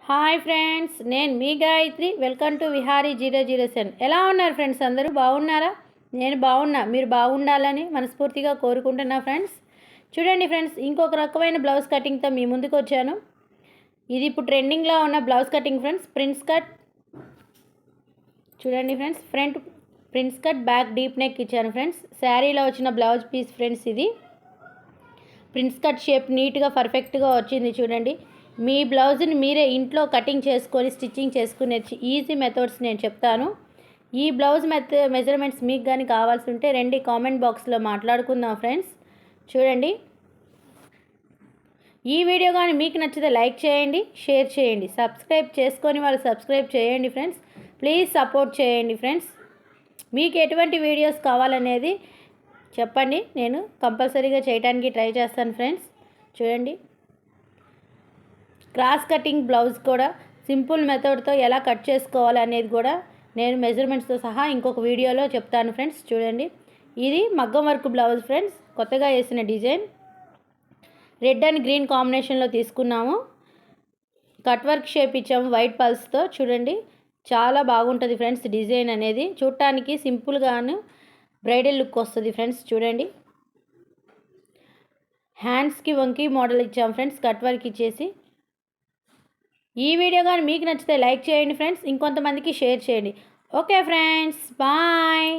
Hi friends, నేను మీ Gayatri. Welcome to Vihari 007. ఎలా ఉన్నారు ఫ్రెండ్స్? అందరూ బాగున్నారా? నేను బాగున్నా. మీరు బాగుండాలని మనస్ఫూర్తిగా కోరుకుంటున్నా ఫ్రెండ్స్. చూడండి ఫ్రెండ్స్, ఇంకొక రకమైన బ్లౌజ్ కటింగ్తో మీ ముందుకు వచ్చాను. ఇది ఇప్పుడు ట్రెండింగ్లో ఉన్న blouse cutting friends. Prince cut చూడండి friends. Front prince cut, back deep neck ఇచ్చాను ఫ్రెండ్స్. శారీలో వచ్చిన బ్లౌజ్ పీస్ ఫ్రెండ్స్. ఇది ప్రిన్స్ కట్ షేప్ నీట్గా పర్ఫెక్ట్గా వచ్చింది. చూడండి, మీ బ్లౌజ్ని మీరే ఇంట్లో కటింగ్ చేసుకొని స్టిచ్చింగ్ చేసుకునే ఈజీ మెథడ్స్ నేను చెప్తాను. ఈ బ్లౌజ్ మెజర్మెంట్స్ మీకు కానీ కావాల్సి ఉంటే రండి, కామెంట్ బాక్స్లో మాట్లాడుకుందాం ఫ్రెండ్స్. చూడండి, ఈ వీడియో కానీ మీకు నచ్చితే లైక్ చేయండి, షేర్ చేయండి, సబ్స్క్రైబ్ చేసుకొని వాళ్ళు సబ్స్క్రైబ్ చేయండి ఫ్రెండ్స్. ప్లీజ్ సపోర్ట్ చేయండి ఫ్రెండ్స్. మీకు ఎటువంటి వీడియోస్ కావాలనేది చెప్పండి, నేను కంపల్సరీగా చేయడానికి ట్రై చేస్తాను ఫ్రెండ్స్. చూడండి, క్రాస్ కటింగ్ బ్లౌజ్ కూడా సింపుల్ మెథడ్తో ఎలా కట్ చేసుకోవాలి అనేది కూడా నేను మెజర్మెంట్స్తో సహా ఇంకొక వీడియోలో చెప్తాను ఫ్రెండ్స్. చూడండి, ఇది మగ్గం వర్క్ బ్లౌజ్ ఫ్రెండ్స్. కొత్తగా వేసిన డిజైన్ రెడ్ అండ్ గ్రీన్ కాంబినేషన్లో తీసుకున్నాము. కట్ వర్క్ షేప్ ఇచ్చాము వైట్ పల్స్తో. చూడండి, చాలా బాగుంటుంది ఫ్రెండ్స్. డిజైన్ అనేది చూడటానికి సింపుల్గాను బ్రైడల్ లుక్ వస్తుంది ఫ్రెండ్స్. చూడండి, హ్యాండ్స్కి వంకీ మోడల్ ఇచ్చాము ఫ్రెండ్స్, కట్ వర్క్ ఇచ్చేసి. ఈ వీడియో కానీ మీకు నచ్చితే లైక్ చేయండి ఫ్రెండ్స్, ఇంకొంతమందికి షేర్ చేయండి. Okay friends, bye.